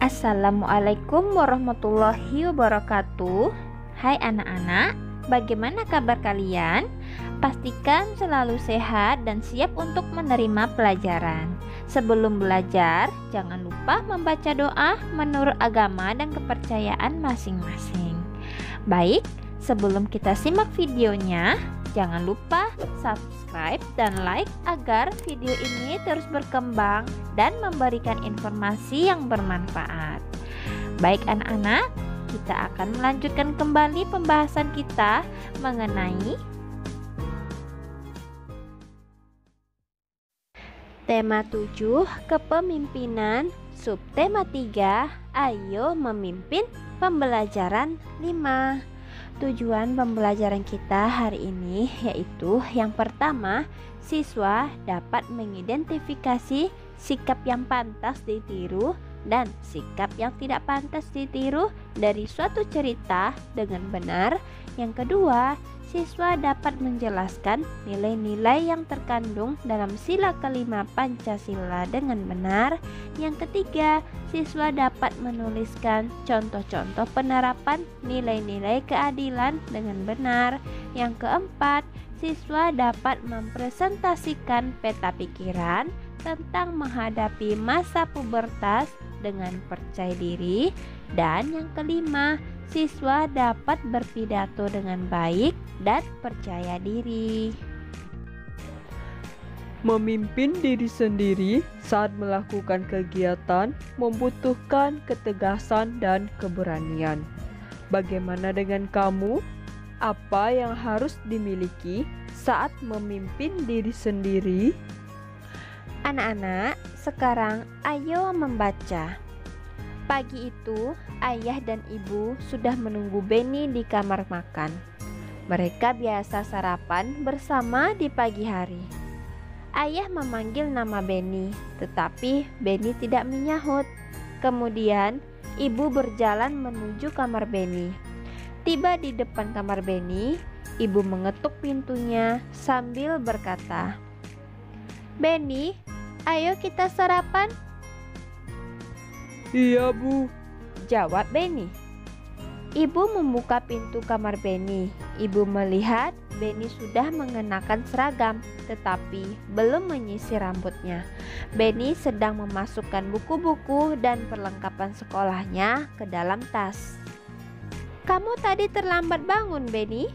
Assalamualaikum warahmatullahi wabarakatuh. Hai anak-anak, bagaimana kabar kalian? Pastikan selalu sehat dan siap untuk menerima pelajaran. Sebelum belajar, jangan lupa membaca doa menurut agama dan kepercayaan masing-masing. Baik, sebelum kita simak videonya, jangan lupa subscribe dan like agar video ini terus berkembang dan memberikan informasi yang bermanfaat. Baik anak-anak, kita akan melanjutkan kembali pembahasan kita mengenai tema 7, kepemimpinan, subtema 3, ayo memimpin, pembelajaran 5. Tujuan pembelajaran kita hari ini yaitu yang pertama, siswa dapat mengidentifikasi sikap yang pantas ditiru dan sikap yang tidak pantas ditiru dari suatu cerita dengan benar. Yang kedua, siswa dapat menjelaskan nilai-nilai yang terkandung dalam sila kelima Pancasila dengan benar. Yang ketiga, siswa dapat menuliskan contoh-contoh penerapan nilai-nilai keadilan dengan benar. Yang keempat, siswa dapat mempresentasikan peta pikiran tentang menghadapi masa pubertas dengan percaya diri. Dan yang kelima, siswa dapat berpidato dengan baik dan percaya diri. Memimpin diri sendiri saat melakukan kegiatan membutuhkan ketegasan dan keberanian. Bagaimana dengan kamu? Apa yang harus dimiliki saat memimpin diri sendiri? Anak-anak, sekarang ayo membaca. Pagi itu, ayah dan ibu sudah menunggu Benny di kamar makan. Mereka biasa sarapan bersama di pagi hari. Ayah memanggil nama Benny, tetapi Benny tidak menyahut. Kemudian, ibu berjalan menuju kamar Benny. Tiba di depan kamar Benny, ibu mengetuk pintunya sambil berkata, "Benny, ayo kita sarapan." "Iya, Bu," jawab Benny. Ibu membuka pintu kamar Benny. Ibu melihat Benny sudah mengenakan seragam, tetapi belum menyisir rambutnya. Benny sedang memasukkan buku-buku dan perlengkapan sekolahnya ke dalam tas. "Kamu tadi terlambat bangun, Benny,"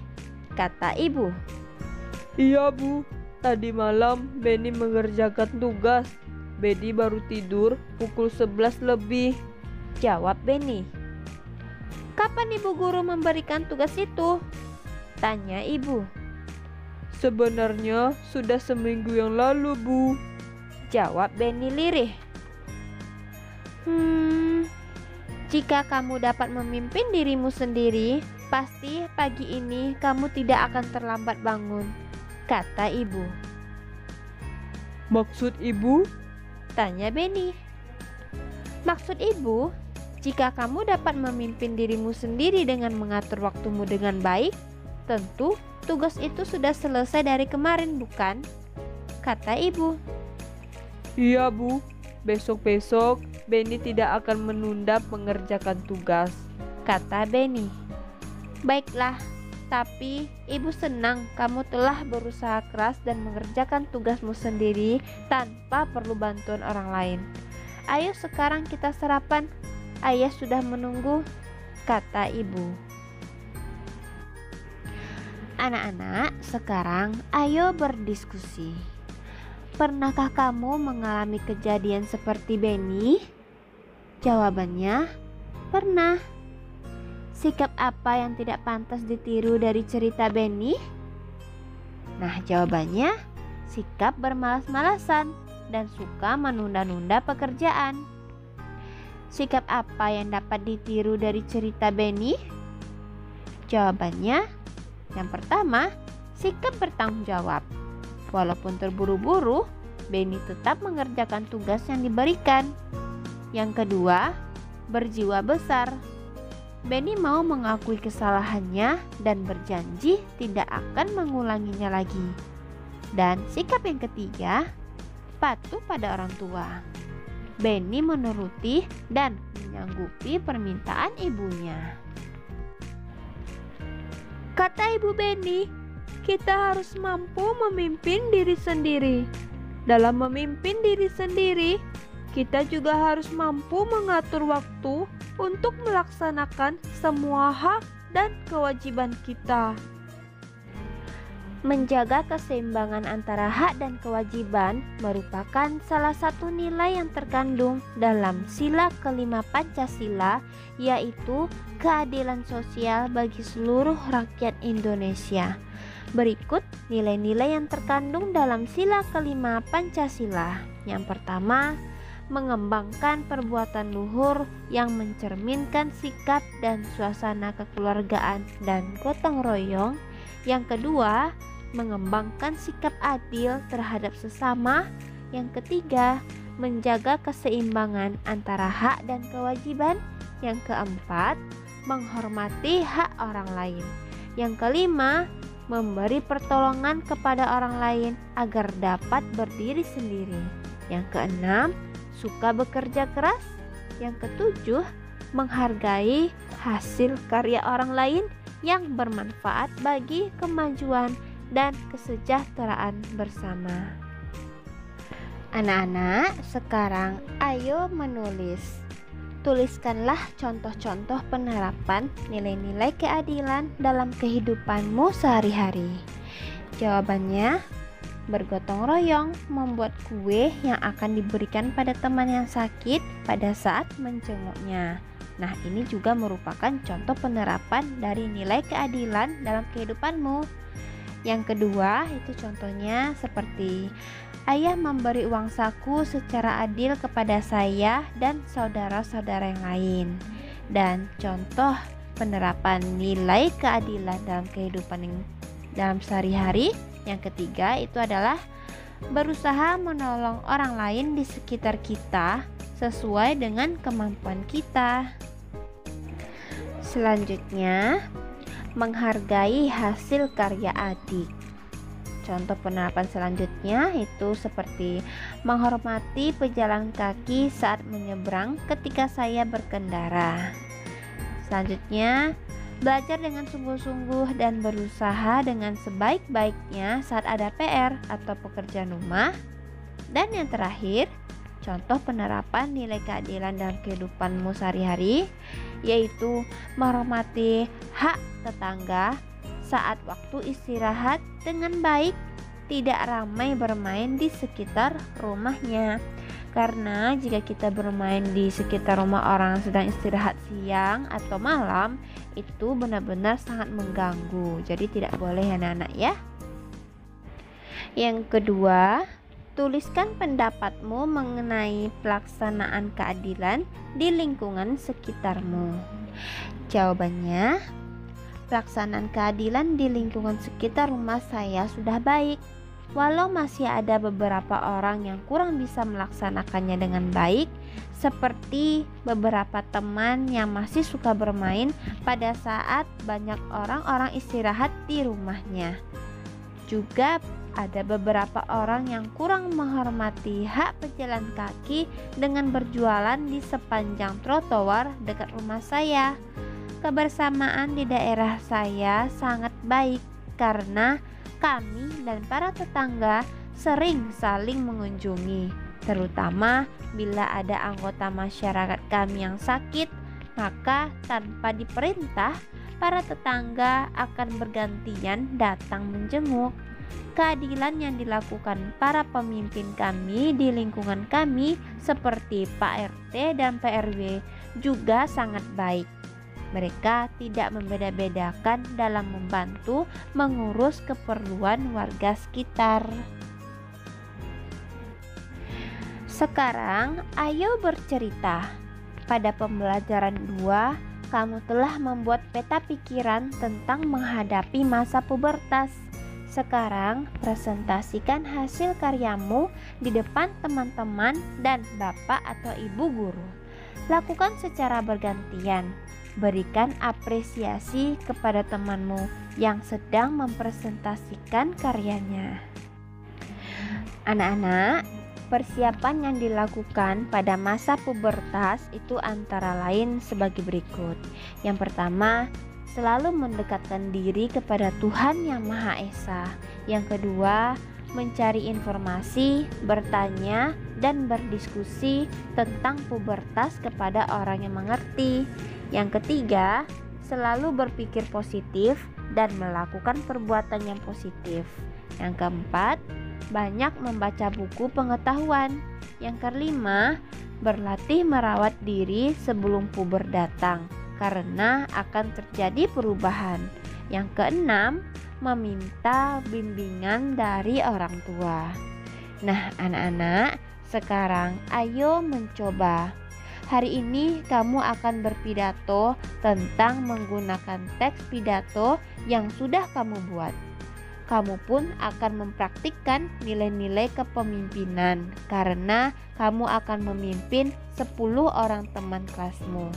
kata ibu. "Iya, Bu. Tadi malam Benny mengerjakan tugas. Benny baru tidur pukul 11 lebih," jawab Benny. "Kapan ibu guru memberikan tugas itu?" tanya ibu. "Sebenarnya sudah seminggu yang lalu, Bu," jawab Benny lirih. Jika kamu dapat memimpin dirimu sendiri, pasti pagi ini kamu tidak akan terlambat bangun," kata ibu. "Maksud ibu?" tanya Benny. "Maksud ibu, jika kamu dapat memimpin dirimu sendiri dengan mengatur waktumu dengan baik, tentu tugas itu sudah selesai dari kemarin, bukan?" kata ibu. "Iya, Bu. Besok-besok Benny tidak akan menunda mengerjakan tugas," kata Benny. "Baiklah, tapi ibu senang kamu telah berusaha keras dan mengerjakan tugasmu sendiri tanpa perlu bantuan orang lain. Ayo sekarang kita sarapan. Ayah sudah menunggu," kata ibu. Anak-anak, sekarang ayo berdiskusi. Pernahkah kamu mengalami kejadian seperti Benny? Jawabannya, pernah. Sikap apa yang tidak pantas ditiru dari cerita Benny? Nah, jawabannya, sikap bermalas-malasan dan suka menunda-nunda pekerjaan. Sikap apa yang dapat ditiru dari cerita Benny? Jawabannya, yang pertama, sikap bertanggung jawab. Walaupun terburu-buru, Benny tetap mengerjakan tugas yang diberikan. Yang kedua, berjiwa besar. Benny mau mengakui kesalahannya dan berjanji tidak akan mengulanginya lagi. Dan sikap yang ketiga, patuh pada orang tua. Benny menuruti dan menyanggupi permintaan ibunya. Kata Ibu Benny, kita harus mampu memimpin diri sendiri. Dalam memimpin diri sendiri, kita juga harus mampu mengatur waktu untuk melaksanakan semua hak dan kewajiban kita. Menjaga keseimbangan antara hak dan kewajiban merupakan salah satu nilai yang terkandung dalam sila kelima Pancasila, yaitu keadilan sosial bagi seluruh rakyat Indonesia. Berikut nilai-nilai yang terkandung dalam sila kelima Pancasila. Yang pertama, mengembangkan perbuatan luhur yang mencerminkan sikap dan suasana kekeluargaan dan gotong royong. Yang kedua, mengembangkan sikap adil terhadap sesama. Yang ketiga, menjaga keseimbangan antara hak dan kewajiban. Yang keempat, menghormati hak orang lain. Yang kelima, memberi pertolongan kepada orang lain agar dapat berdiri sendiri. Yang keenam, suka bekerja keras. Yang ketujuh, menghargai hasil karya orang lain yang bermanfaat bagi kemajuan dan kesejahteraan bersama. Anak-anak, sekarang ayo menulis. Tuliskanlah contoh-contoh penerapan nilai-nilai keadilan dalam kehidupanmu sehari-hari. Jawabannya, bergotong royong membuat kue yang akan diberikan pada teman yang sakit pada saat menjenguknya. Nah, ini juga merupakan contoh penerapan dari nilai keadilan dalam kehidupanmu. Yang kedua, itu contohnya seperti ayah memberi uang saku secara adil kepada saya dan saudara-saudara yang lain. Dan contoh penerapan nilai keadilan dalam kehidupan dalam sehari-hari, yang ketiga itu adalah berusaha menolong orang lain di sekitar kita sesuai dengan kemampuan kita. Selanjutnya, menghargai hasil karya adik. Contoh penerapan selanjutnya itu seperti menghormati pejalan kaki saat menyeberang ketika saya berkendara. Selanjutnya, belajar dengan sungguh-sungguh dan berusaha dengan sebaik-baiknya saat ada PR atau pekerjaan rumah. Dan yang terakhir, contoh penerapan nilai keadilan dalam kehidupanmu sehari-hari, yaitu menghormati hak tetangga saat waktu istirahat dengan baik, tidak ramai bermain di sekitar rumahnya. Karena jika kita bermain di sekitar rumah orang sedang istirahat siang atau malam, itu benar-benar sangat mengganggu. Jadi tidak boleh anak-anak ya. Yang kedua, tuliskan pendapatmu mengenai pelaksanaan keadilan di lingkungan sekitarmu. Jawabannya, pelaksanaan keadilan di lingkungan sekitar rumah saya sudah baik. Walau masih ada beberapa orang yang kurang bisa melaksanakannya dengan baik, seperti beberapa teman yang masih suka bermain pada saat banyak orang-orang istirahat di rumahnya. Juga ada beberapa orang yang kurang menghormati hak pejalan kaki dengan berjualan di sepanjang trotoar dekat rumah saya. Kebersamaan di daerah saya sangat baik karena kami dan para tetangga sering saling mengunjungi, terutama bila ada anggota masyarakat kami yang sakit, maka tanpa diperintah, para tetangga akan bergantian datang menjenguk. Keadilan yang dilakukan para pemimpin kami di lingkungan kami seperti Pak RT dan Pak RW juga sangat baik. Mereka tidak membeda-bedakan dalam membantu mengurus keperluan warga sekitar. Sekarang ayo bercerita. Pada pembelajaran 2, kamu telah membuat peta pikiran tentang menghadapi masa pubertas. Sekarang presentasikan hasil karyamu di depan teman-teman dan bapak atau ibu guru. Lakukan secara bergantian. Berikan apresiasi kepada temanmu yang sedang mempresentasikan karyanya. Anak-anak, Persiapan yang dilakukan pada masa pubertas itu antara lain sebagai berikut. Yang pertama, selalu mendekatkan diri kepada Tuhan Yang Maha Esa. Yang kedua, mencari informasi, bertanya, dan berdiskusi tentang pubertas kepada orang yang mengerti. Yang ketiga, selalu berpikir positif dan melakukan perbuatan yang positif. Yang keempat, banyak membaca buku pengetahuan. Yang kelima, berlatih merawat diri sebelum puber datang karena akan terjadi perubahan. Yang keenam, meminta bimbingan dari orang tua. Nah, anak-anak, sekarang ayo mencoba. Hari ini kamu akan berpidato tentang menggunakan teks pidato yang sudah kamu buat. Kamu pun akan mempraktikkan nilai-nilai kepemimpinan karena kamu akan memimpin 10 orang teman kelasmu.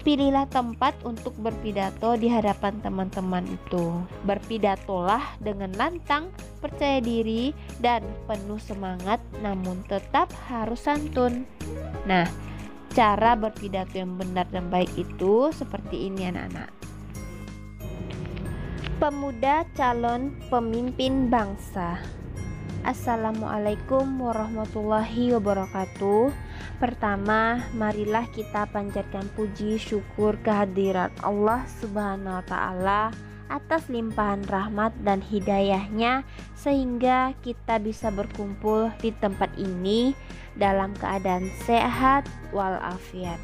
Pilihlah tempat untuk berpidato di hadapan teman-teman itu. Berpidatolah dengan lantang, percaya diri, dan penuh semangat, namun tetap harus santun. Nah, cara berpidato yang benar dan baik itu seperti ini, anak-anak. Pemuda calon pemimpin bangsa. Assalamualaikum warahmatullahi wabarakatuh. Pertama, marilah kita panjatkan puji syukur kehadirat Allah Subhanahu wa Ta'ala atas limpahan rahmat dan hidayahnya sehingga kita bisa berkumpul di tempat ini dalam keadaan sehat walafiat.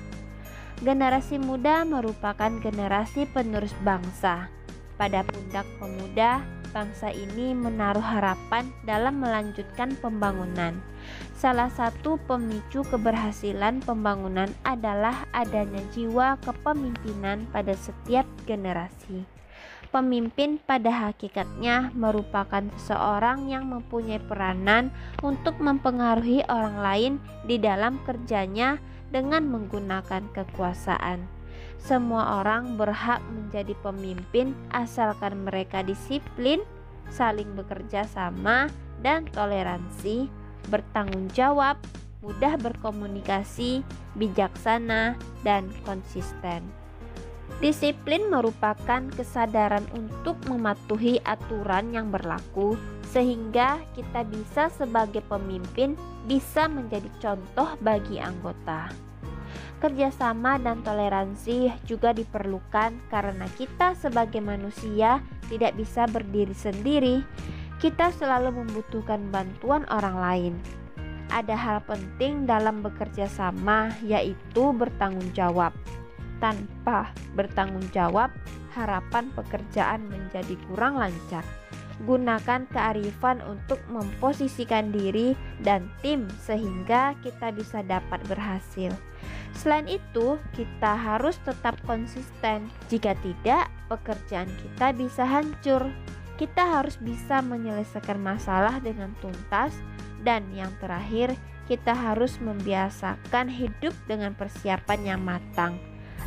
Generasi muda merupakan generasi penerus bangsa. Pada pundak pemuda, bangsa ini menaruh harapan dalam melanjutkan pembangunan. Salah satu pemicu keberhasilan pembangunan adalah adanya jiwa kepemimpinan pada setiap generasi. Pemimpin pada hakikatnya merupakan seseorang yang mempunyai peranan untuk mempengaruhi orang lain di dalam kerjanya dengan menggunakan kekuasaan. Semua orang berhak menjadi pemimpin asalkan mereka disiplin, saling bekerja sama, dan toleransi, bertanggung jawab, mudah berkomunikasi, bijaksana, dan konsisten. Disiplin merupakan kesadaran untuk mematuhi aturan yang berlaku sehingga kita bisa sebagai pemimpin bisa menjadi contoh bagi anggota. Kerjasama dan toleransi juga diperlukan karena kita sebagai manusia tidak bisa berdiri sendiri. Kita selalu membutuhkan bantuan orang lain. Ada hal penting dalam bekerja sama, yaitu bertanggung jawab. Tanpa bertanggung jawab, harapan pekerjaan menjadi kurang lancar. Gunakan kearifan untuk memposisikan diri dan tim sehingga kita bisa dapat berhasil. Selain itu, kita harus tetap konsisten. Jika tidak, pekerjaan kita bisa hancur. Kita harus bisa menyelesaikan masalah dengan tuntas. Dan yang terakhir, kita harus membiasakan hidup dengan persiapan yang matang.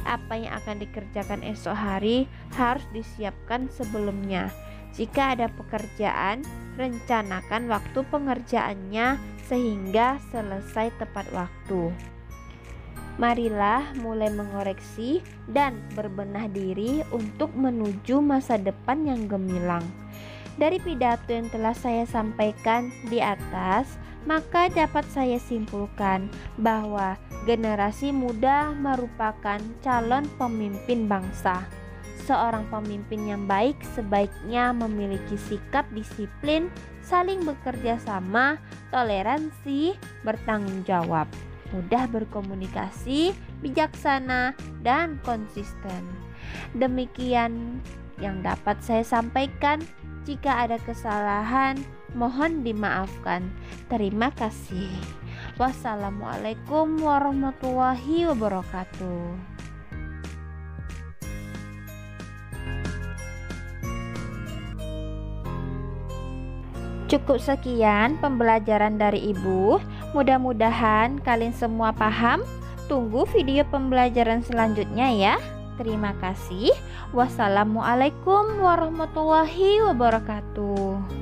Apa yang akan dikerjakan esok hari harus disiapkan sebelumnya. Jika ada pekerjaan, rencanakan waktu pengerjaannya sehingga selesai tepat waktu. Marilah mulai mengoreksi dan berbenah diri untuk menuju masa depan yang gemilang. Dari pidato yang telah saya sampaikan di atas, maka dapat saya simpulkan bahwa generasi muda merupakan calon pemimpin bangsa. Seorang pemimpin yang baik sebaiknya memiliki sikap disiplin, saling bekerja sama, toleransi, bertanggung jawab, mudah berkomunikasi, bijaksana, dan konsisten. Demikian yang dapat saya sampaikan. Jika ada kesalahan, mohon dimaafkan. Terima kasih. Wassalamualaikum warahmatullahi wabarakatuh. Cukup sekian pembelajaran dari Ibu. Mudah-mudahan kalian semua paham. Tunggu video pembelajaran selanjutnya ya. Terima kasih. Wassalamualaikum warahmatullahi wabarakatuh.